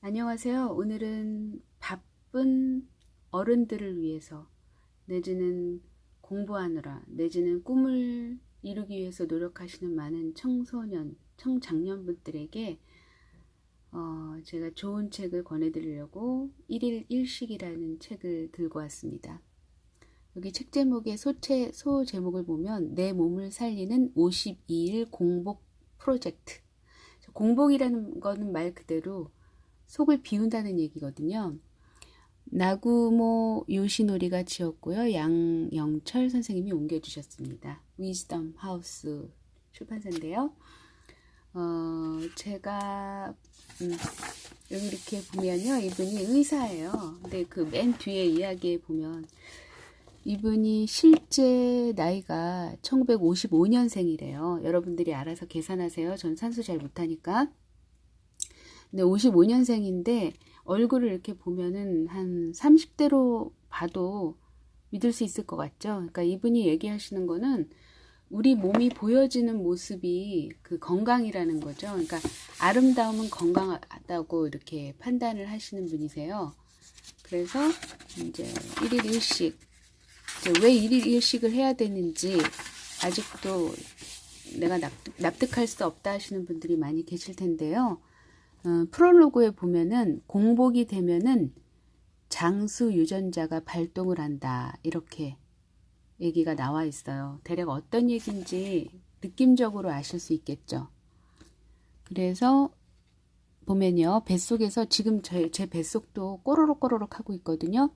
안녕하세요. 오늘은 바쁜 어른들을 위해서 내지는 공부하느라 내지는 꿈을 이루기 위해서 노력하시는 많은 청소년, 청장년분들에게 제가 좋은 책을 권해드리려고 1일 1식이라는 책을 들고 왔습니다. 여기 책 제목의 소 제목을 보면 내 몸을 살리는 52일 공복 프로젝트. 공복이라는 거는 말 그대로 속을 비운다는 얘기거든요. 나구모 요시노리가 지었고요. 양영철 선생님이 옮겨주셨습니다. 위즈덤 하우스 출판사인데요. 제가 여기 이렇게 보면요, 이분이 의사예요. 근데 그 맨 뒤에 이야기에 보면 이분이 실제 나이가 1955년생이래요. 여러분들이 알아서 계산하세요. 전 산수 잘 못하니까. 근데 55년생인데 얼굴을 이렇게 보면은 한 30대로 봐도 믿을 수 있을 것 같죠? 그러니까 이분이 얘기하시는 거는 우리 몸이 보여지는 모습이 그 건강이라는 거죠. 그러니까 아름다움은 건강하다고 이렇게 판단을 하시는 분이세요. 그래서 이제 1일 1식, 왜 1일 1식을 해야 되는지 아직도 내가 납득할 수 없다 하시는 분들이 많이 계실 텐데요. 프롤로그에 보면은 공복이 되면은 장수 유전자가 발동을 한다, 이렇게 얘기가 나와 있어요. 대략 어떤 얘기인지 느낌적으로 아실 수 있겠죠. 그래서 보면요, 뱃속에서 지금 제 뱃속도 꼬르륵 꼬르륵 하고 있거든요.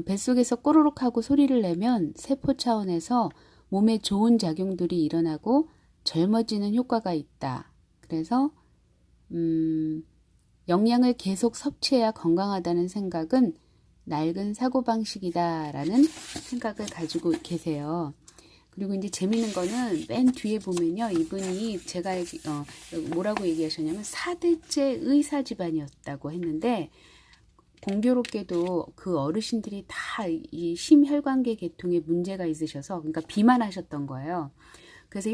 뱃속에서 꼬르륵 하고 소리를 내면 세포 차원에서 몸에 좋은 작용들이 일어나고 젊어지는 효과가 있다. 그래서 영양을 계속 섭취해야 건강하다는 생각은 낡은 사고방식이다라는 생각을 가지고 계세요. 그리고 이제 재밌는 거는 맨 뒤에 보면요, 이분이 제가 뭐라고 얘기하셨냐면 4대째 의사 집안이었다고 했는데, 공교롭게도 그 어르신들이 다 이 심혈관계 계통에 문제가 있으셔서, 그러니까 비만하셨던 거예요. 그래서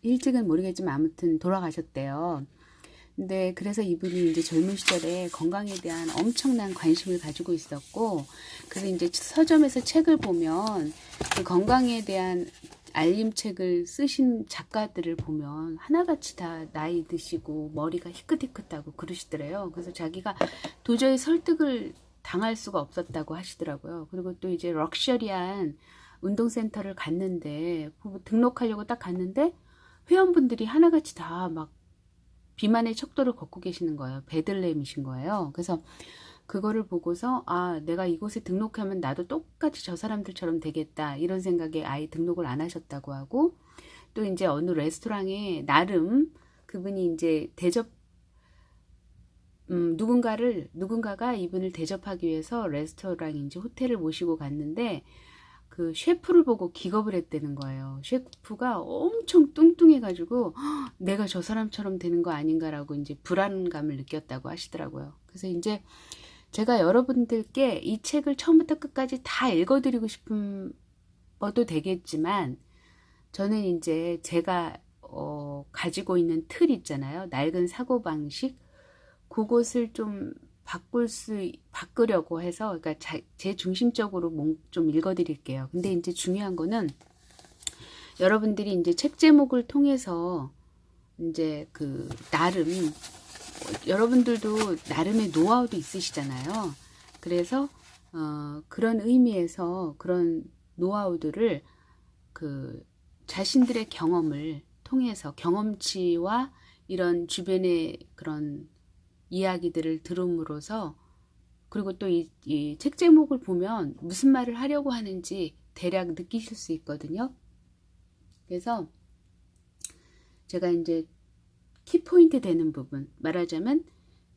일찍은 모르겠지만 아무튼 돌아가셨대요. 근데 그래서 이분이 이제 젊은 시절에 건강에 대한 엄청난 관심을 가지고 있었고, 그래서 이제 서점에서 책을 보면 그 건강에 대한 알림책을 쓰신 작가들을 보면 하나같이 다 나이 드시고 머리가 희끗희끗하고 그러시더래요. 그래서 자기가 도저히 설득을 당할 수가 없었다고 하시더라고요. 그리고 또 이제 럭셔리한 운동센터를 갔는데, 등록하려고 딱 갔는데 회원분들이 하나같이 다 막 비만의 척도를 걷고 계시는 거예요. 베들레헴이신 거예요. 그래서 그거를 보고서 내가 이곳에 등록하면 나도 똑같이 저 사람들처럼 되겠다, 이런 생각에 아예 등록을 안 하셨다고 하고, 또 이제 어느 레스토랑에 나름 그분이 이제 누군가가 이분을 대접하기 위해서 레스토랑인지 호텔을 모시고 갔는데 그 셰프를 보고 기겁을 했다는 거예요. 셰프가 엄청 뚱뚱해가지고 내가 저 사람처럼 되는 거 아닌가라고 이제 불안감을 느꼈다고 하시더라고요. 그래서 이제 제가 여러분들께 이 책을 처음부터 끝까지 다 읽어드리고 싶어도 되겠지만, 저는 이제 제가 가지고 있는 틀 있잖아요. 낡은 사고방식, 그것을 좀 바꾸려고 해서, 그러니까 제 중심적으로 좀 읽어드릴게요. 근데 이제 중요한 거는 여러분들이 이제 책 제목을 통해서 이제 그 나름 여러분들도 나름의 노하우도 있으시잖아요. 그래서 그런 의미에서 그런 노하우들을 그 자신들의 경험을 통해서, 경험치와 이런 주변의 그런 이야기들을 들음으로써, 그리고 또 이 책 제목을 보면 무슨 말을 하려고 하는지 대략 느끼실 수 있거든요. 그래서 제가 이제 키포인트 되는 부분, 말하자면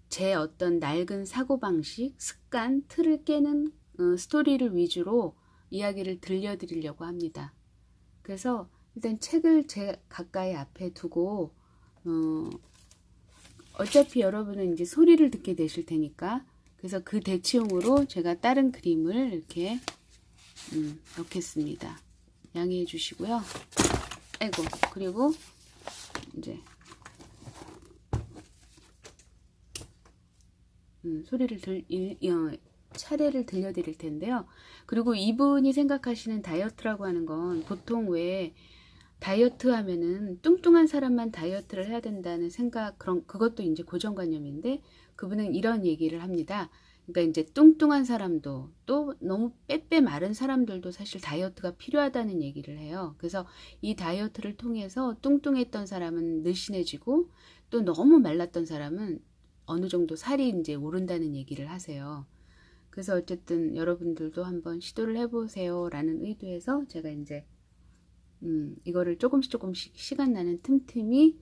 제 어떤 낡은 사고방식, 습관, 틀을 깨는 스토리를 위주로 이야기를 들려드리려고 합니다. 그래서 일단 책을 제 가까이 앞에 두고 어차피 여러분은 이제 소리를 듣게 되실 테니까, 그래서 그 대치용으로 제가 다른 그림을 이렇게 넣겠습니다. 양해해 주시고요. 아이고, 그리고 이제 차례를 들려드릴 텐데요. 그리고 이분이 생각하시는 다이어트라고 하는 건 보통 왜 다이어트 하면은 뚱뚱한 사람만 다이어트를 해야 된다는 생각, 그것도 이제 고정관념인데 그분은 이런 얘기를 합니다. 그러니까 이제 뚱뚱한 사람도 또 너무 빼빼 마른 사람들도 사실 다이어트가 필요하다는 얘기를 해요. 그래서 이 다이어트를 통해서 뚱뚱했던 사람은 늘씬해지고 또 너무 말랐던 사람은 어느 정도 살이 이제 오른다는 얘기를 하세요. 그래서 어쨌든 여러분들도 한번 시도를 해보세요 라는 의도에서 제가 이제 이거를 조금씩 시간 나는 틈틈이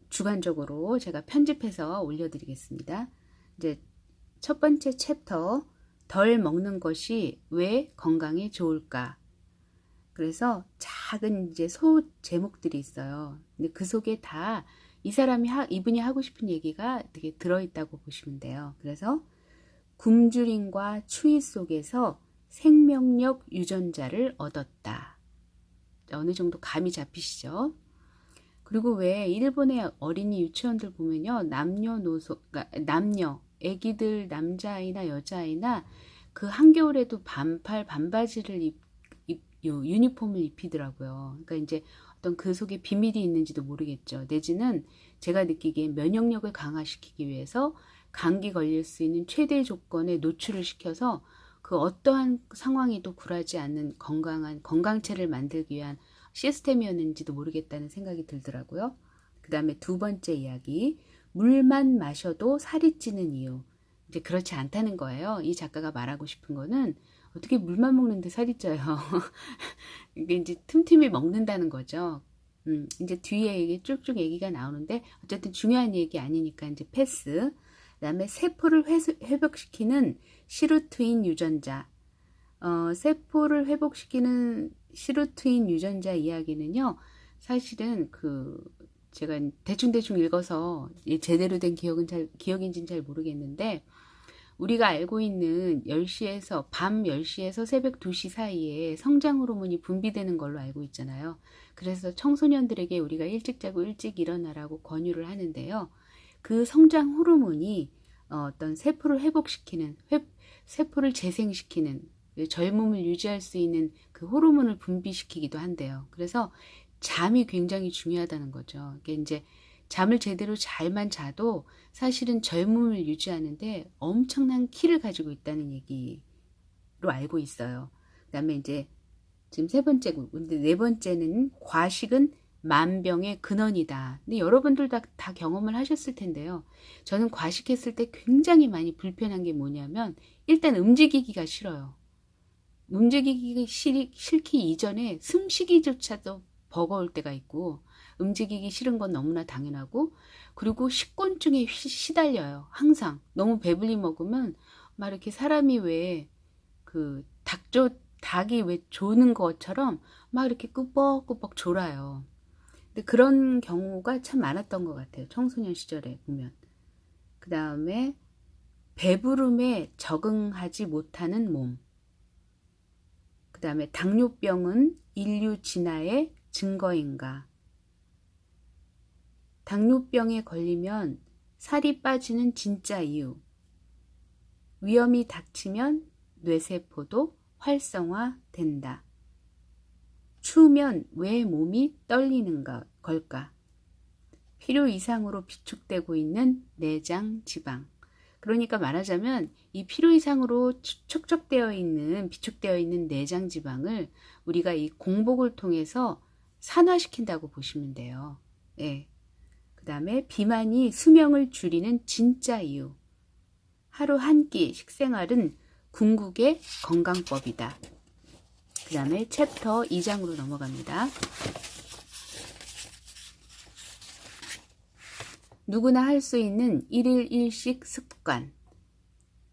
주관적으로 제가 편집해서 올려드리겠습니다. 이제 첫 번째 챕터, 덜 먹는 것이 왜 건강에 좋을까? 그래서 작은 이제 소 제목들이 있어요. 근데 그 속에 다 이분이 하고 싶은 얘기가 되게 들어있다고 보시면 돼요. 그래서 굶주림과 추위 속에서 생명력 유전자를 얻었다. 어느 정도 감이 잡히시죠? 그리고 왜 일본의 어린이 유치원들 보면요, 애기들 남자아이나 여자아이나 그 한겨울에도 반팔 반바지를 유니폼을 입히더라고요. 그러니까 이제 어떤 그 속에 비밀이 있는지도 모르겠죠. 내지는 제가 느끼기에 면역력을 강화시키기 위해서 감기 걸릴 수 있는 최대 조건에 노출을 시켜서 그 어떠한 상황에도 굴하지 않는 건강한 건강체를 만들기 위한 시스템이었는지도 모르겠다는 생각이 들더라고요. 그 다음에 두 번째 이야기, 물만 마셔도 살이 찌는 이유. 이제 그렇지 않다는 거예요. 이 작가가 말하고 싶은 거는 어떻게 물만 먹는데 살이 쪄요. 이게 이제 틈틈이 먹는다는 거죠. 이제 뒤에 이게 쭉쭉 얘기가 나오는데 어쨌든 중요한 얘기 아니니까 이제 패스. 그다음에 세포를 회복시키는 시루트인 유전자. 세포를 회복시키는 시루트인 유전자 이야기는요. 사실은 제가 대충 읽어서 제대로 된 기억인지는 잘 모르겠는데 우리가 알고 있는 밤 10시에서 새벽 2시 사이에 성장 호르몬이 분비되는 걸로 알고 있잖아요. 그래서 청소년들에게 우리가 일찍 자고 일찍 일어나라고 권유를 하는데요. 그 성장 호르몬이 어떤 세포를 회복시키는, 세포를 재생시키는, 젊음을 유지할 수 있는 그 호르몬을 분비시키기도 한대요. 그래서 잠이 굉장히 중요하다는 거죠. 이게 이제 잠을 제대로 잘만 자도 사실은 젊음을 유지하는데 엄청난 키를 가지고 있다는 얘기로 알고 있어요. 그 다음에 이제 지금 세 번째고, 근데 네 번째는 과식은 만병의 근원이다. 근데 여러분들 다 경험을 하셨을 텐데요. 저는 과식했을 때 굉장히 많이 불편한 게 뭐냐면 일단 움직이기가 싫어요. 움직이기 싫기 이전에 숨쉬기조차도 버거울 때가 있고 움직이기 싫은 건 너무나 당연하고 그리고 식곤증에 시달려요. 항상 너무 배불리 먹으면 막 이렇게 사람이 왜 닭이 왜 조는 것처럼 막 이렇게 꾸벅꾸벅 졸아요. 근데 그런 경우가 참 많았던 것 같아요. 청소년 시절에 보면. 그 다음에 배부름에 적응하지 못하는 몸. 그 다음에 당뇨병은 인류 진화의 증거인가. 당뇨병에 걸리면 살이 빠지는 진짜 이유. 위험이 닥치면 뇌세포도 활성화된다. 추우면 왜 몸이 떨리는 걸까? 필요 이상으로 비축되고 있는 내장 지방. 그러니까 말하자면 이 필요 이상으로 비축되어 있는 내장 지방을 우리가 이 공복을 통해서 산화시킨다고 보시면 돼요. 예. 그 다음에 비만이 수명을 줄이는 진짜 이유. 하루 한 끼 식생활은 궁극의 건강법이다. 그 다음에 챕터 2장으로 넘어갑니다. 누구나 할 수 있는 1일 1식 습관.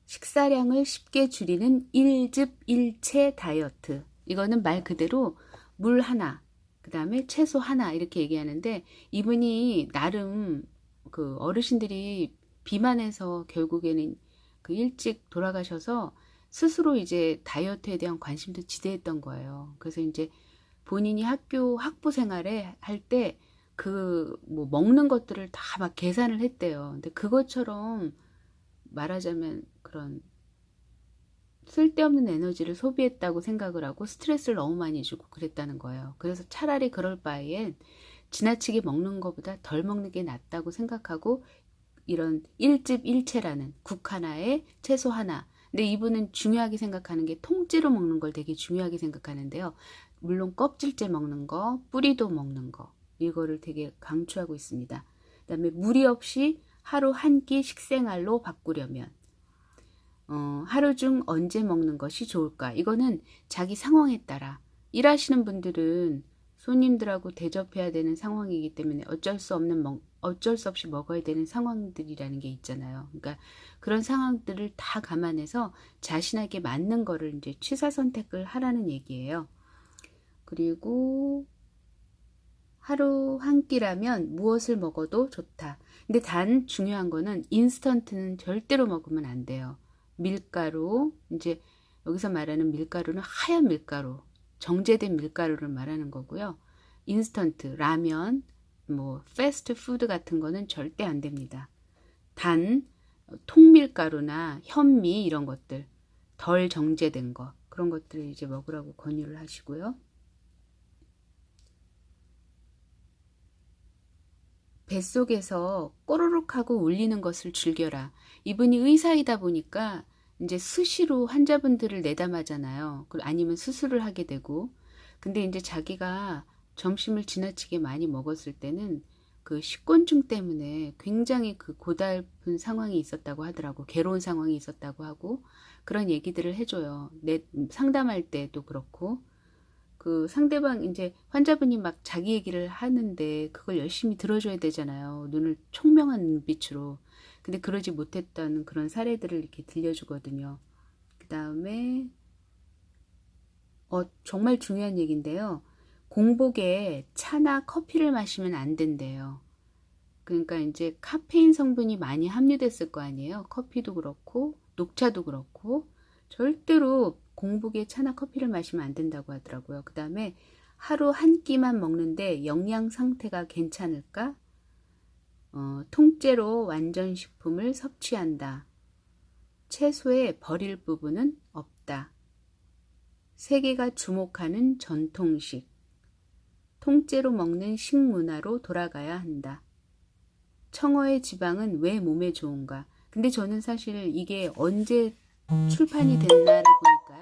식사량을 쉽게 줄이는 1즙 1채 다이어트. 이거는 말 그대로 물 하나, 그 다음에 채소 하나 이렇게 얘기하는데 이분이 나름 어르신들이 비만해서 결국에는 일찍 돌아가셔서 스스로 이제 다이어트에 대한 관심도 지대했던 거예요. 그래서 이제 본인이 학부 생활에 할 때 먹는 것들을 다 막 계산을 했대요. 근데 그것처럼 말하자면 그런 쓸데없는 에너지를 소비했다고 생각을 하고 스트레스를 너무 많이 주고 그랬다는 거예요. 그래서 차라리 그럴 바엔 지나치게 먹는 것보다 덜 먹는 게 낫다고 생각하고 이런 일집일체라는 국 하나에 채소 하나. 근데 이분은 중요하게 생각하는 게 통째로 먹는 걸 되게 중요하게 생각하는데요. 물론 껍질째 먹는 거, 뿌리도 먹는 거. 이거를 되게 강조하고 있습니다. 그다음에 무리 없이 하루 한 끼 식생활로 바꾸려면 하루 중 언제 먹는 것이 좋을까? 이거는 자기 상황에 따라 일하시는 분들은 손님들하고 대접해야 되는 상황이기 때문에 어쩔 수 없이 먹어야 되는 상황들이라는 게 있잖아요. 그러니까 그런 상황들을 다 감안해서 자신에게 맞는 거를 이제 취사 선택을 하라는 얘기예요. 그리고 하루 한 끼라면 무엇을 먹어도 좋다. 근데 단 중요한 거는 인스턴트는 절대로 먹으면 안 돼요. 밀가루, 이제 여기서 말하는 밀가루는 하얀 밀가루, 정제된 밀가루를 말하는 거고요. 인스턴트, 라면, 뭐 패스트푸드 같은 거는 절대 안 됩니다. 단 통밀가루나 현미 이런 것들, 덜 정제된 거, 그런 것들을 이제 먹으라고 권유를 하시고요. 뱃속에서 꼬르륵 하고 울리는 것을 즐겨라. 이분이 의사이다 보니까 이제 수시로 환자분들을 내담하잖아요. 아니면 수술을 하게 되고. 근데 이제 자기가 점심을 지나치게 많이 먹었을 때는 그 식곤증 때문에 굉장히 그 고달픈 상황이 있었다고 하더라고. 괴로운 상황이 있었다고 하고 그런 얘기들을 해줘요. 상담할 때도 그렇고. 그 상대방 이제 환자분이 막 자기 얘기를 하는데 그걸 열심히 들어줘야 되잖아요. 눈을 총명한 눈빛으로. 근데 그러지 못했다는 그런 사례들을 이렇게 들려주거든요. 그 다음에 정말 중요한 얘기인데요. 공복에 차나 커피를 마시면 안 된대요. 그러니까 이제 카페인 성분이 많이 함유됐을 거 아니에요. 커피도 그렇고 녹차도 그렇고 절대로 공복에 차나 커피를 마시면 안 된다고 하더라고요. 그 다음에 하루 한 끼만 먹는데 영양 상태가 괜찮을까? 통째로 완전 식품을 섭취한다. 채소에 버릴 부분은 없다. 세계가 주목하는 전통식. 통째로 먹는 식문화로 돌아가야 한다. 청어의 지방은 왜 몸에 좋은가? 근데 저는 사실 이게 언제 출판이 됐나를 보니까요.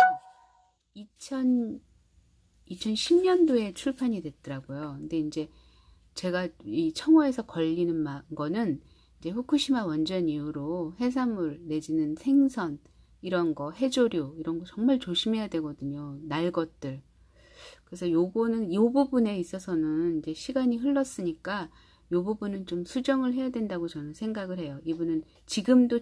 2010년도에 출판이 됐더라고요. 근데 이제 제가 이 청어에서 걸리는 거는 이제 후쿠시마 원전 이후로 해산물 내지는 생선 이런 거, 해조류 이런 거 정말 조심해야 되거든요. 날 것들. 그래서 요거는 요 부분에 있어서는 이제 시간이 흘렀으니까 요 부분은 좀 수정을 해야 된다고 저는 생각을 해요. 이분은 지금도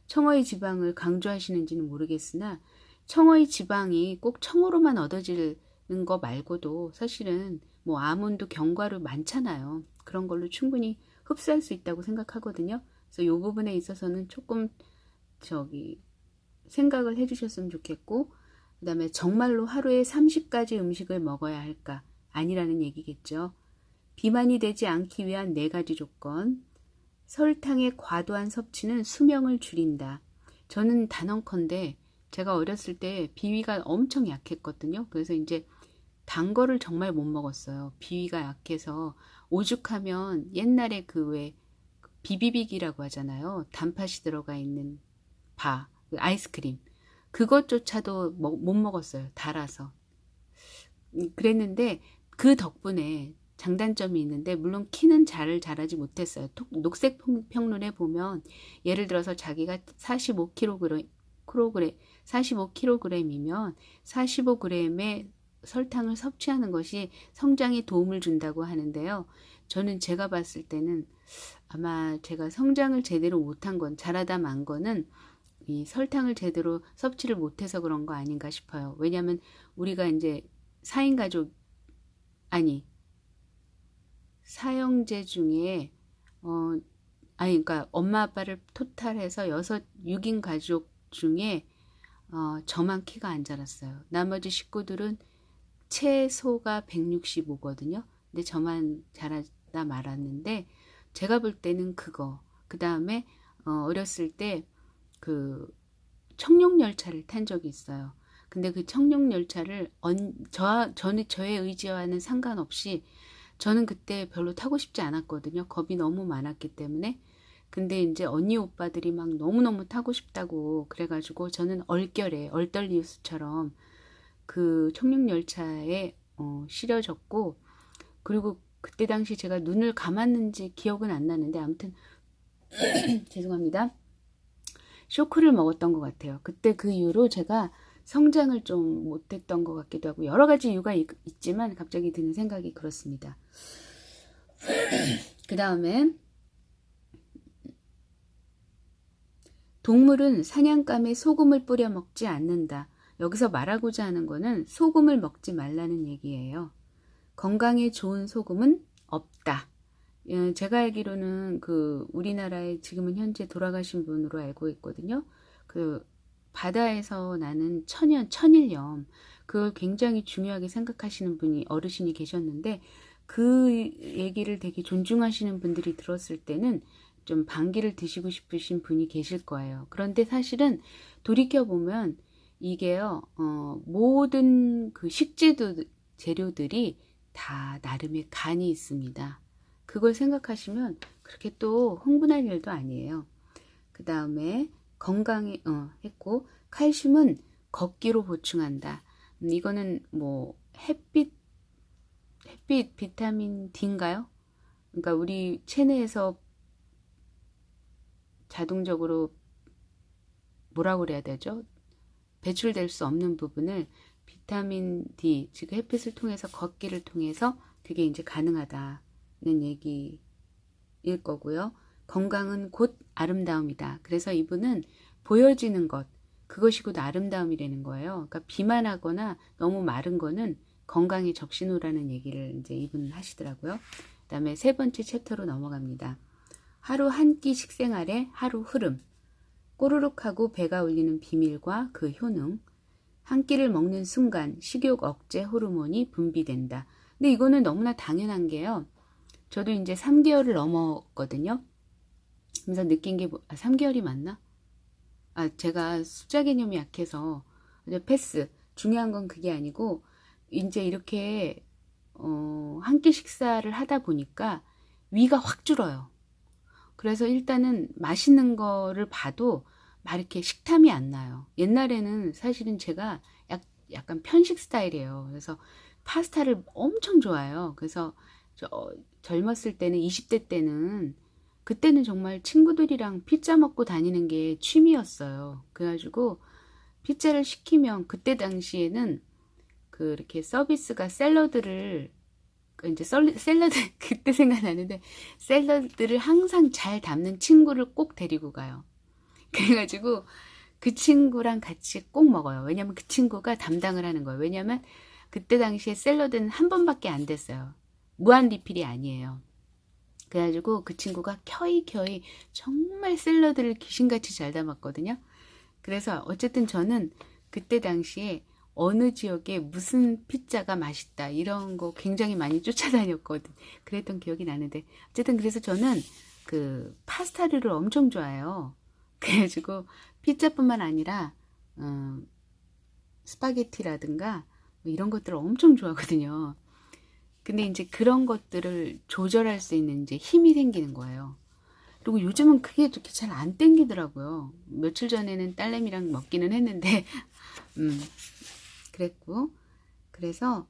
청어의 지방을 강조하시는지는 모르겠으나 청어의 지방이 꼭 청어로만 얻어지는 거 말고도 사실은 뭐 아몬드, 견과류 많잖아요. 그런 걸로 충분히 흡수할 수 있다고 생각하거든요. 그래서 요 부분에 있어서는 조금 생각을 해주셨으면 좋겠고, 그 다음에 정말로 하루에 30가지 음식을 먹어야 할까? 아니라는 얘기겠죠. 비만이 되지 않기 위한 4가지 조건. 설탕의 과도한 섭취는 수명을 줄인다. 저는 단언컨대 제가 어렸을 때 비위가 엄청 약했거든요. 그래서 이제 단 거를 정말 못 먹었어요. 비위가 약해서 오죽하면 옛날에 그 왜 비비빅이라고 하잖아요. 단팥이 들어가 있는 아이스크림. 그것조차도 못 먹었어요. 달아서. 그랬는데 그 덕분에 장단점이 있는데 물론 키는 자라지 못했어요. 녹색 평론에 보면 예를 들어서 자기가 45kg이면 45g의 설탕을 섭취하는 것이 성장에 도움을 준다고 하는데요. 저는 제가 봤을 때는 아마 제가 성장을 제대로 못한 건, 자라다 만 거는 이 설탕을 제대로 섭취를 못해서 그런 거 아닌가 싶어요. 왜냐하면 우리가 이제 4인 가족, 사형제 중에 그러니까 엄마 아빠를 토탈해서 6인 가족 중에 저만 키가 안 자랐어요. 나머지 식구들은 최소가 165거든요. 근데 저만 자라다 말았는데 제가 볼 때는 그거. 그 다음에 어렸을 때 그 청룡열차를 탄 적이 있어요. 근데 그 청룡열차를 저의 의지와는 상관없이 저는 그때 별로 타고 싶지 않았거든요. 겁이 너무 많았기 때문에. 근데 이제 언니 오빠들이 막 너무너무 타고 싶다고 그래가지고 저는 얼떨리우스처럼 그 청룡열차에 실려졌고, 그리고 그때 당시 제가 눈을 감았는지 기억은 안 나는데 아무튼 죄송합니다. 쇼크를 먹었던 것 같아요. 그때 그 이후로 제가 성장을 좀 못했던 것 같기도 하고 여러 가지 이유가 있지만 갑자기 드는 생각이 그렇습니다. 그 다음에 동물은 사냥감에 소금을 뿌려 먹지 않는다. 여기서 말하고자 하는 거는 소금을 먹지 말라는 얘기예요. 건강에 좋은 소금은 없다. 제가 알기로는 그 우리나라에 지금은 현재 돌아가신 분으로 알고 있거든요. 그 바다에서 나는 천일염, 그걸 굉장히 중요하게 생각하시는 분이 어르신이 계셨는데 그 얘기를 되게 존중하시는 분들이 들었을 때는 좀 반기를 드시고 싶으신 분이 계실 거예요. 그런데 사실은 돌이켜보면 이게요, 모든 그 재료들이 다 나름의 간이 있습니다. 그걸 생각하시면 그렇게 또 흥분할 일도 아니에요. 그 다음에 건강에 했고, 칼슘은 걷기로 보충한다. 이거는 뭐 햇빛 비타민 D인가요? 그러니까 우리 체내에서 자동적으로 뭐라고 그래야 되죠? 배출될 수 없는 부분을 비타민 D, 즉 햇빛을 통해서 걷기를 통해서 그게 이제 가능하다는 얘기일 거고요. 건강은 곧 아름다움이다. 그래서 이분은 보여지는 것, 그것이 곧 아름다움이라는 거예요. 그러니까 비만하거나 너무 마른 거는 건강에 적신호라는 얘기를 이제 이분은 하시더라고요. 그 다음에 세 번째 챕터로 넘어갑니다. 하루 한 끼 식생활의 하루 흐름, 꼬르륵하고 배가 울리는 비밀과 그 효능, 한 끼를 먹는 순간 식욕 억제 호르몬이 분비된다. 근데 이거는 너무나 당연한 게요. 저도 이제 3개월을 넘었거든요. 그래서 느낀 게 3개월이 맞나? 제가 숫자 개념이 약해서 패스. 중요한 건 그게 아니고 이제 이렇게 한 끼 식사를 하다 보니까 위가 확 줄어요. 그래서 일단은 맛있는 거를 봐도 막 이렇게 식탐이 안 나요. 옛날에는 사실은 제가 약간 편식 스타일이에요. 그래서 파스타를 엄청 좋아해요. 그래서 젊었을 때는 20대 때는 그때는 정말 친구들이랑 피자 먹고 다니는 게 취미였어요. 그래가지고 피자를 시키면 그때 당시에는 이렇게 서비스가 샐러드를 이제 샐러드 그때 생각나는데 샐러드를 항상 잘 담는 친구를 꼭 데리고 가요. 그래가지고 그 친구랑 같이 꼭 먹어요. 왜냐면 그 친구가 담당을 하는 거예요. 왜냐면 그때 당시에 샐러드는 한 번밖에 안 됐어요. 무한 리필이 아니에요. 그래가지고 그 친구가 켜이 정말 샐러드를 귀신같이 잘 담았거든요. 그래서 어쨌든 저는 그때 당시에 어느 지역에 무슨 피자가 맛있다 이런 거 굉장히 많이 쫓아다녔거든. 그랬던 기억이 나는데 어쨌든 그래서 저는 그 파스타류를 엄청 좋아해요. 그래가지고 피자뿐만 아니라 스파게티라든가 뭐 이런 것들을 엄청 좋아하거든요. 근데 이제 그런 것들을 조절할 수 있는 이제 힘이 생기는 거예요. 그리고 요즘은 그게 그렇게 잘 안 땡기더라고요. 며칠 전에는 딸내미랑 먹기는 했는데 그랬고, 그래서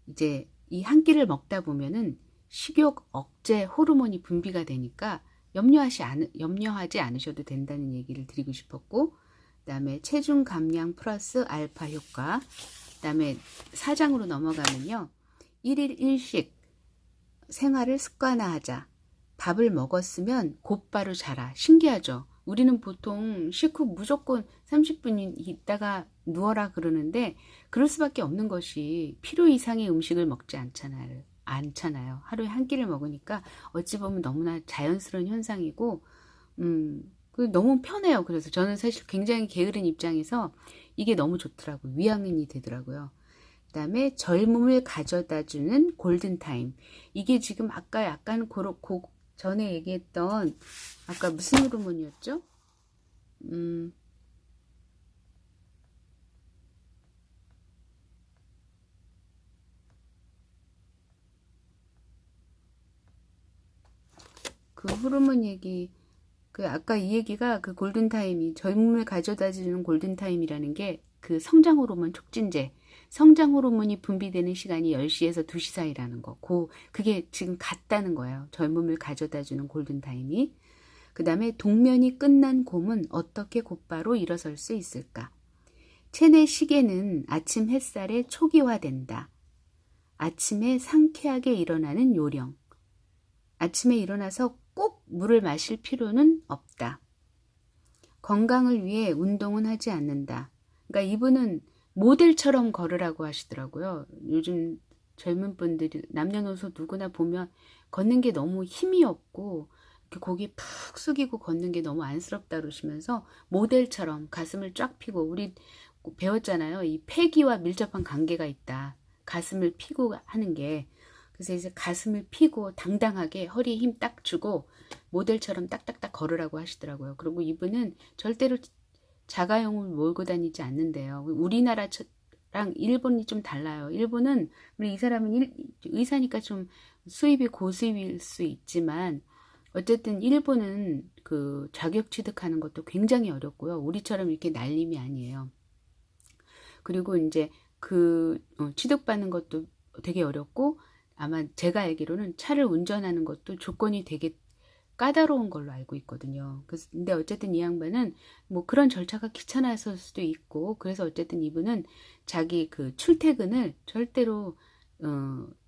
이제 이 한 끼를 먹다 보면은 식욕 억제 호르몬이 분비가 되니까 염려하지 않으셔도 된다는 얘기를 드리고 싶었고, 그 다음에 체중 감량 플러스 알파 효과, 그 다음에 4장으로 넘어가면요. 1일 1식 생활을 습관화하자. 밥을 먹었으면 곧바로 자라. 신기하죠? 우리는 보통 식후 무조건 30분 있다가 누워라 그러는데 그럴 수밖에 없는 것이 필요 이상의 음식을 먹지 않잖아요. 하루에 한 끼를 먹으니까 어찌 보면 너무나 자연스러운 현상이고 너무 편해요. 그래서 저는 사실 굉장히 게으른 입장에서 이게 너무 좋더라고요. 위안이 되더라고요. 그 다음에 젊음을 가져다주는 골든타임. 이게 지금 아까 약간 전에 얘기했던 아까 무슨 호르몬이었죠? 음, 그 호르몬 얘기, 그 아까 이 얘기가 그 골든타임이 젊음을 가져다 주는 골든타임이라는 게 그 성장 호르몬 촉진제, 성장 호르몬이 분비되는 시간이 10시에서 2시 사이라는 거. 그게 지금 같다는 거예요. 젊음을 가져다 주는 골든타임이. 그 다음에 동면이 끝난 곰은 어떻게 곧바로 일어설 수 있을까? 체내 시계는 아침 햇살에 초기화된다. 아침에 상쾌하게 일어나는 요령. 아침에 일어나서 꼭 물을 마실 필요는 없다. 건강을 위해 운동은 하지 않는다. 그러니까 이분은 모델처럼 걸으라고 하시더라고요. 요즘 젊은 분들이 남녀노소 누구나 보면 걷는 게 너무 힘이 없고 이렇게 고개 푹 숙이고 걷는 게 너무 안쓰럽다 그러시면서 모델처럼 가슴을 쫙 펴고 우리 배웠잖아요. 이 폐기와 밀접한 관계가 있다. 가슴을 피고 하는 게. 그래서 이제 가슴을 피고 당당하게 허리에 힘 딱 주고 모델처럼 딱딱딱 걸으라고 하시더라고요. 그리고 이분은 절대로 자가용을 몰고 다니지 않는데요. 우리나라랑 일본이 좀 달라요. 일본은 우리 이 사람은 의사니까 좀 수입이 고수입일 수 있지만 어쨌든 일본은 그 자격 취득하는 것도 굉장히 어렵고요. 우리처럼 이렇게 날림이 아니에요. 그리고 이제 그 취득받는 것도 되게 어렵고 아마 제가 알기로는 차를 운전하는 것도 조건이 되게 까다로운 걸로 알고 있거든요. 그래서 근데 어쨌든 이 양반은 뭐 그런 절차가 귀찮아서 수도 있고 그래서 어쨌든 이분은 자기 그 출퇴근을 절대로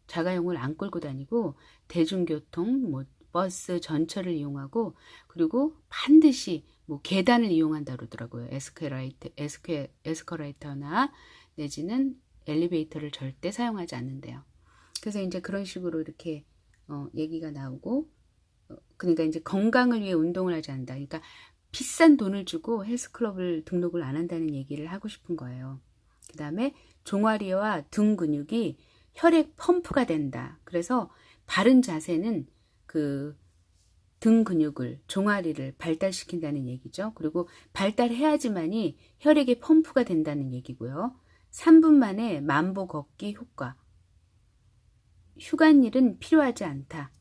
자가용을 안 끌고 다니고 대중교통 뭐 버스 전철을 이용하고 그리고 반드시 뭐 계단을 이용한다 그러더라고요. 에스컬레이터나 내지는 엘리베이터를 절대 사용하지 않는데요. 그래서 이제 그런 식으로 이렇게 얘기가 나오고 그러니까 이제 건강을 위해 운동을 하지 않는다. 그러니까 비싼 돈을 주고 헬스클럽을 등록을 안 한다는 얘기를 하고 싶은 거예요. 그 다음에 종아리와 등 근육이 혈액 펌프가 된다. 그래서 바른 자세는 그 등 근육을, 종아리를 발달시킨다는 얘기죠. 그리고 발달해야지만이 혈액의 펌프가 된다는 얘기고요. 3분 만에 만보 걷기 효과. 휴관일은 필요하지 않다.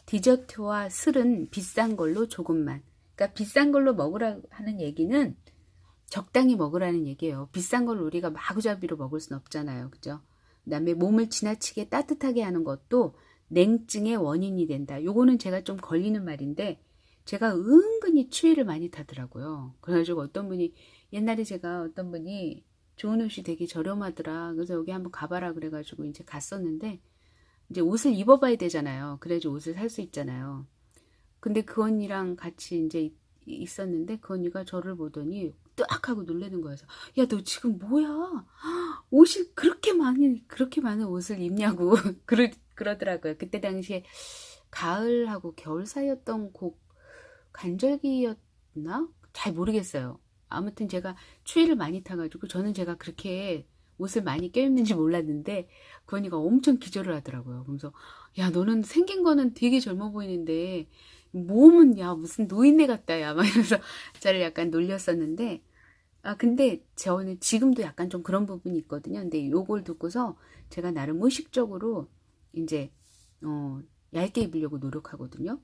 디저트와 술은 비싼 걸로 조금만. 그러니까 비싼 걸로 먹으라 하는 얘기는 적당히 먹으라는 얘기예요. 비싼 걸 우리가 마구잡이로 먹을 순 없잖아요. 그죠? 그다음에 몸을 지나치게 따뜻하게 하는 것도 냉증의 원인이 된다. 요거는 제가 좀 걸리는 말인데 제가 은근히 추위를 많이 타더라고요. 그래가지고 옛날에 제가 어떤 분이 좋은 옷이 되게 저렴하더라. 그래서 여기 한번 가봐라 그래가지고 이제 갔었는데 이제 옷을 입어봐야 되잖아요. 그래야지 옷을 살 수 있잖아요. 근데 그 언니랑 같이 이제 있었는데 그 언니가 저를 보더니 뜨악 하고 놀라는 거여서 야, 너 지금 뭐야? 옷이 그렇게 많은 옷을 입냐고 그러더라고요. 그때 당시에 가을하고 겨울 사이였던 곡 간절기였나? 잘 모르겠어요. 아무튼 제가 추위를 많이 타가지고 제가 그렇게 옷을 많이 껴입는지 몰랐는데 그 언니가 엄청 기절을 하더라고요. 그러면서 야, 너는 생긴 거는 되게 젊어 보이는데 몸은 야 무슨 노인네 같다 야 막 이러면서 저를 약간 놀렸었는데 근데 저는 지금도 약간 좀 그런 부분이 있거든요. 근데 요걸 듣고서 제가 나름 의식적으로 이제 얇게 입으려고 노력하거든요.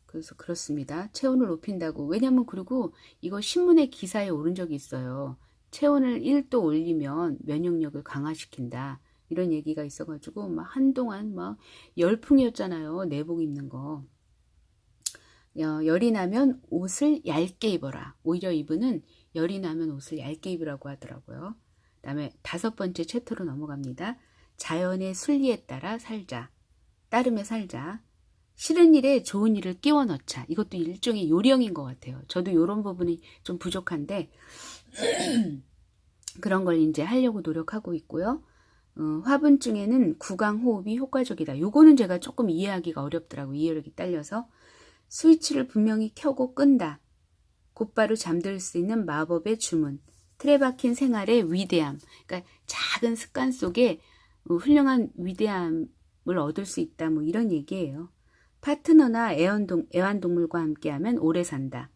그래서 그렇습니다. 체온을 높인다고. 왜냐면 그리고 이거 신문에 기사에 오른 적이 있어요. 체온을 1도 올리면 면역력을 강화시킨다. 이런 얘기가 있어가지고 막 한동안 막 열풍이었잖아요. 내복 입는 거. 열이 나면 옷을 얇게 입어라. 오히려 이분은 열이 나면 옷을 얇게 입으라고 하더라고요. 그 다음에 5번째 챕터로 넘어갑니다. 자연의 순리에 따라 살자. 따르며 살자. 싫은 일에 좋은 일을 끼워 넣자. 이것도 일종의 요령인 것 같아요. 저도 이런 부분이 좀 부족한데 그런 걸 이제 하려고 노력하고 있고요. 화분증에는 구강호흡이 효과적이다. 요거는 제가 조금 이해하기가 어렵더라고요. 이해력이 딸려서. 스위치를 분명히 켜고 끈다. 곧바로 잠들 수 있는 마법의 주문. 틀에 박힌 생활의 위대함. 그러니까 작은 습관 속에 훌륭한 위대함을 얻을 수 있다. 뭐 이런 얘기예요. 파트너나 애완동물과 함께하면 오래 산다.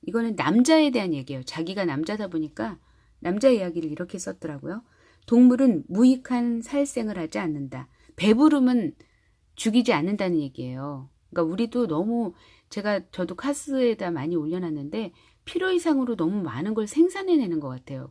이거는 남자에 대한 얘기예요. 자기가 남자다 보니까 남자 이야기를 이렇게 썼더라고요. 동물은 무익한 살생을 하지 않는다. 배부름은 죽이지 않는다는 얘기예요. 그러니까 우리도 너무 저도 카스에다 많이 올려놨는데 필요 이상으로 너무 많은 걸 생산해내는 것 같아요.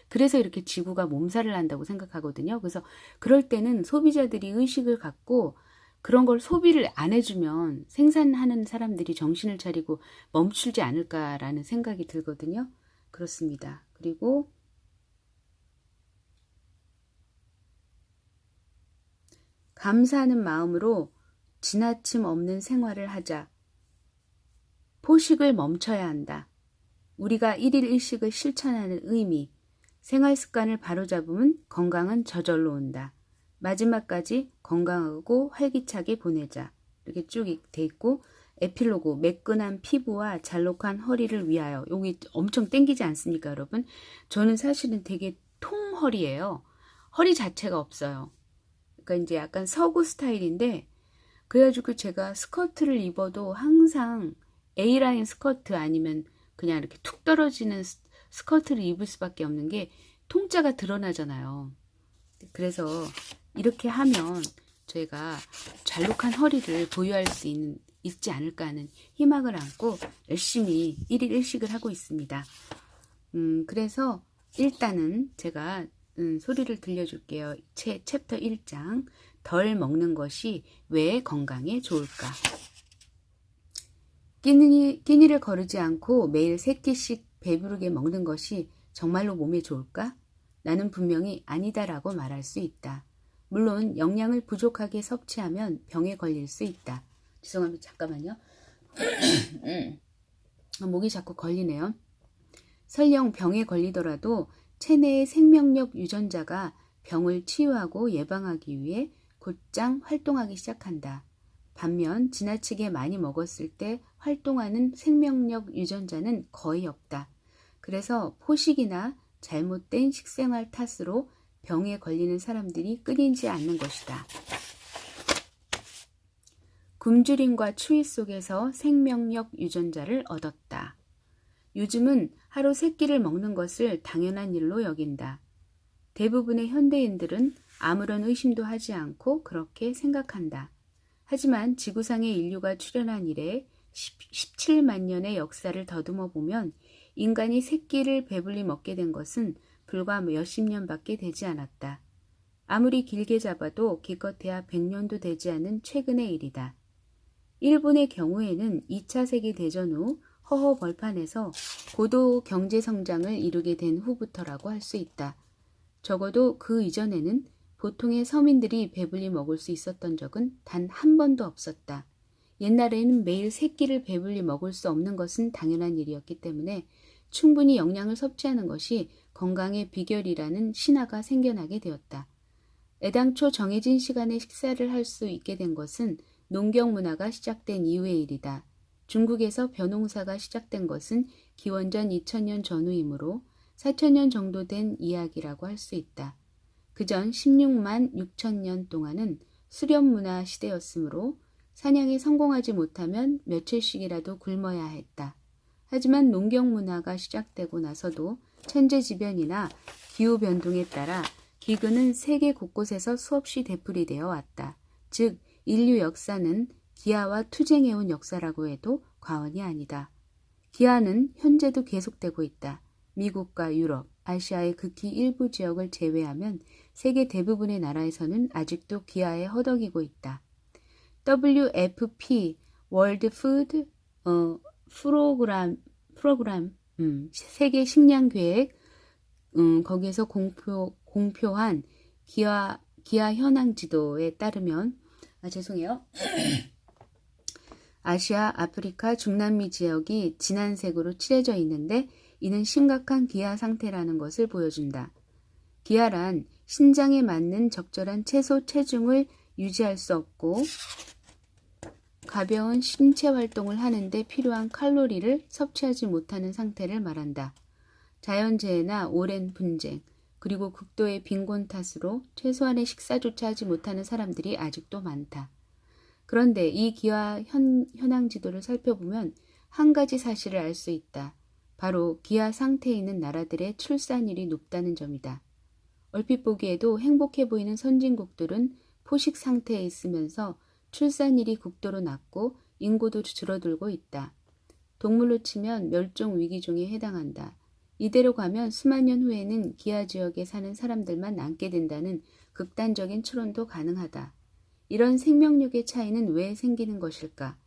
그래서 이렇게 지구가 몸살을 한다고 생각하거든요. 그래서 그럴 때는 소비자들이 의식을 갖고 그런 걸 소비를 안 해주면 생산하는 사람들이 정신을 차리고 멈추지 않을까라는 생각이 들거든요. 그렇습니다. 그리고 감사하는 마음으로 지나침 없는 생활을 하자. 포식을 멈춰야 한다. 우리가 1일 1식을 실천하는 의미, 생활 습관을 바로잡으면 건강은 저절로 온다. 마지막까지 건강하고 활기차게 보내자. 이렇게 쭉 돼 있고 에필로그, 매끈한 피부와 잘록한 허리를 위하여. 여기 엄청 땡기지 않습니까, 여러분? 저는 사실은 되게 통허리예요. 허리 자체가 없어요. 그러니까 이제 약간 서구 스타일인데 그래가지고 제가 스커트를 입어도 항상 A라인 스커트 아니면 그냥 이렇게 툭 떨어지는 스커트를 입을 수밖에 없는 게 통짜가 드러나잖아요. 그래서 이렇게 하면 저희가 잘록한 허리를 보유할 수 있지 않을까 하는 희망을 안고 열심히 1일 1식을 하고 있습니다. 그래서 일단은 제가 소리를 들려줄게요. 챕터 1장 덜 먹는 것이 왜 건강에 좋을까? 끼니를 거르지 않고 매일 3끼씩 배부르게 먹는 것이 정말로 몸에 좋을까? 나는 분명히 아니다라고 말할 수 있다. 물론 영양을 부족하게 섭취하면 병에 걸릴 수 있다. 죄송합니다. 잠깐만요. 목이 자꾸 걸리네요. 설령 병에 걸리더라도 체내의 생명력 유전자가 병을 치유하고 예방하기 위해 곧장 활동하기 시작한다. 반면 지나치게 많이 먹었을 때 활동하는 생명력 유전자는 거의 없다. 그래서 포식이나 잘못된 식생활 탓으로 병에 걸리는 사람들이 끊이지 않는 것이다. 굶주림과 추위 속에서 생명력 유전자를 얻었다. 요즘은 하루 3끼를 먹는 것을 당연한 일로 여긴다. 대부분의 현대인들은 아무런 의심도 하지 않고 그렇게 생각한다. 하지만 지구상의 인류가 출현한 이래 17만 년의 역사를 더듬어 보면 인간이 3끼를 배불리 먹게 된 것은 불과 몇십 년밖에 되지 않았다. 아무리 길게 잡아도 기껏해야 100년도 되지 않은 최근의 일이다. 일본의 경우에는 2차 세계대전 후 허허 벌판에서 고도 경제성장을 이루게 된 후부터라고 할 수 있다. 적어도 그 이전에는 보통의 서민들이 배불리 먹을 수 있었던 적은 단 한 번도 없었다. 옛날에는 매일 3끼를 배불리 먹을 수 없는 것은 당연한 일이었기 때문에 충분히 영양을 섭취하는 것이 건강의 비결이라는 신화가 생겨나게 되었다. 애당초 정해진 시간에 식사를 할 수 있게 된 것은 농경 문화가 시작된 이후의 일이다. 중국에서 벼농사가 시작된 것은 기원전 2000년 전후이므로 4000년 정도 된 이야기라고 할 수 있다. 그전 16만 6천년 동안은 수렵 문화 시대였으므로 사냥에 성공하지 못하면 며칠씩이라도 굶어야 했다. 하지만 농경 문화가 시작되고 나서도 천재지변이나 기후변동에 따라 기근은 세계 곳곳에서 수없이 되풀이되어 왔다. 즉 인류 역사는 기아와 투쟁해온 역사라고 해도 과언이 아니다. 기아는 현재도 계속되고 있다. 미국과 유럽, 아시아의 극히 일부 지역을 제외하면 세계 대부분의 나라에서는 아직도 기아에 허덕이고 있다. WFP 월드 푸드 프로그램 세계 식량 계획 거기에서 공표한 기아 현황 지도에 따르면 죄송해요. 아시아, 아프리카, 중남미 지역이 진한색으로 칠해져 있는데 이는 심각한 기아 상태라는 것을 보여준다. 기아란 신장에 맞는 적절한 채소 체중을 유지할 수 없고 가벼운 신체 활동을 하는데 필요한 칼로리를 섭취하지 못하는 상태를 말한다. 자연재해나 오랜 분쟁, 그리고 극도의 빈곤 탓으로 최소한의 식사조차 하지 못하는 사람들이 아직도 많다. 그런데 이 기아 현황 지도를 살펴보면 한 가지 사실을 알 수 있다. 바로 기아 상태에 있는 나라들의 출산율이 높다는 점이다. 얼핏 보기에도 행복해 보이는 선진국들은 포식 상태에 있으면서 출산율이 극도로 낮고 인구도 줄어들고 있다. 동물로 치면 멸종 위기종에 해당한다. 이대로 가면 수만 년 후에는 기아 지역에 사는 사람들만 남게 된다는 극단적인 추론도 가능하다. 이런 생명력의 차이는 왜 생기는 것일까?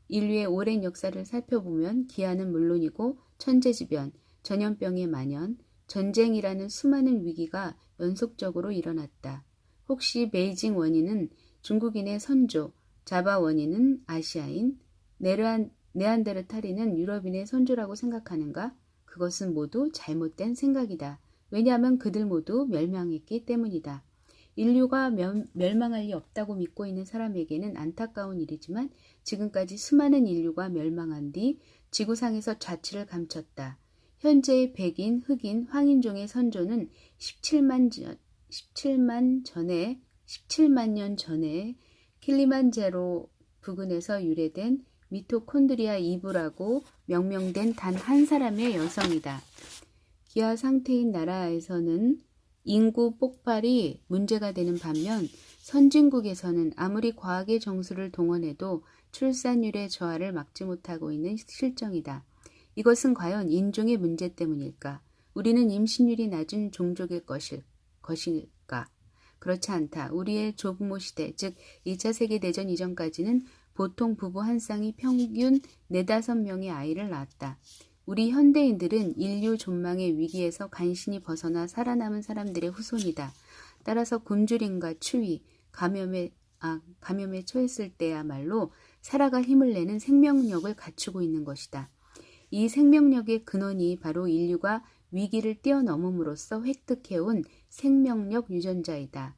인류의 오랜 역사를 살펴보면 기아는 물론이고 천재지변, 전염병의 만연, 전쟁이라는 수많은 위기가 연속적으로 일어났다. 혹시 베이징 원인은 중국인의 선조, 자바 원인은 아시아인, 네안데르탈인은 유럽인의 선조라고 생각하는가? 그것은 모두 잘못된 생각이다. 왜냐하면 그들 모두 멸망했기 때문이다. 인류가 멸망할 리 없다고 믿고 있는 사람에게는 안타까운 일이지만 지금까지 수많은 인류가 멸망한 뒤 지구상에서 자취를 감췄다. 현재의 백인, 흑인, 황인종의 선조는 17만 년 전에 킬리만자로 부근에서 유래된 미토콘드리아 이브라고 명명된 단 한 사람의 여성이다. 기아 상태인 나라에서는 인구 폭발이 문제가 되는 반면 선진국에서는 아무리 과학의 정수를 동원해도 출산율의 저하를 막지 못하고 있는 실정이다. 이것은 과연 인종의 문제 때문일까? 우리는 임신율이 낮은 종족의 것일까? 그렇지 않다. 우리의 조부모 시대, 즉 2차 세계대전 이전까지는 보통 부부 한 쌍이 평균 4-5명의 아이를 낳았다. 우리 현대인들은 인류 존망의 위기에서 간신히 벗어나 살아남은 사람들의 후손이다. 따라서 굶주림과 추위, 감염에 처했을 때야말로 살아갈 힘을 내는 생명력을 갖추고 있는 것이다. 이 생명력의 근원이 바로 인류가 위기를 뛰어넘음으로써 획득해온 생명력 유전자이다.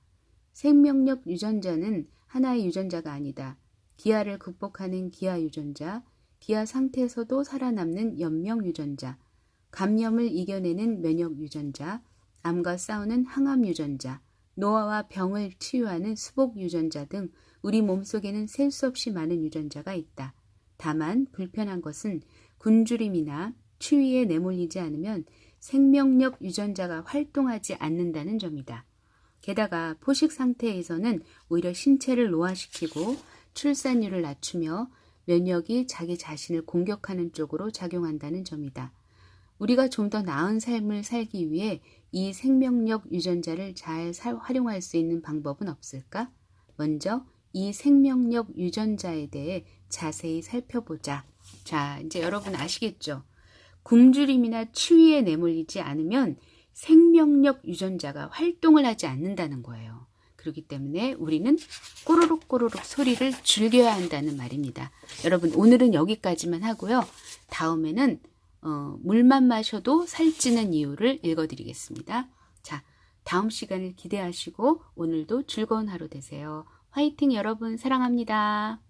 생명력 유전자는 하나의 유전자가 아니다. 기아를 극복하는 기아 유전자, 기아 상태에서도 살아남는 연명 유전자, 감염을 이겨내는 면역 유전자, 암과 싸우는 항암 유전자, 노화와 병을 치유하는 수복 유전자 등 우리 몸속에는 셀 수 없이 많은 유전자가 있다. 다만 불편한 것은 굶주림이나 추위에 내몰리지 않으면 생명력 유전자가 활동하지 않는다는 점이다. 게다가 포식 상태에서는 오히려 신체를 노화시키고 출산율을 낮추며 면역이 자기 자신을 공격하는 쪽으로 작용한다는 점이다. 우리가 좀 더 나은 삶을 살기 위해 이 생명력 유전자를 잘 활용할 수 있는 방법은 없을까? 먼저 이 생명력 유전자에 대해 자세히 살펴보자. 자, 이제 여러분 아시겠죠? 굶주림이나 추위에 내몰리지 않으면 생명력 유전자가 활동을 하지 않는다는 거예요. 그렇기 때문에 우리는 꼬르륵 꼬르륵 소리를 즐겨야 한다는 말입니다. 여러분 오늘은 여기까지만 하고요. 다음에는 물만 마셔도 살찌는 이유를 읽어드리겠습니다. 자, 다음 시간을 기대하시고 오늘도 즐거운 하루 되세요. 화이팅 여러분 사랑합니다.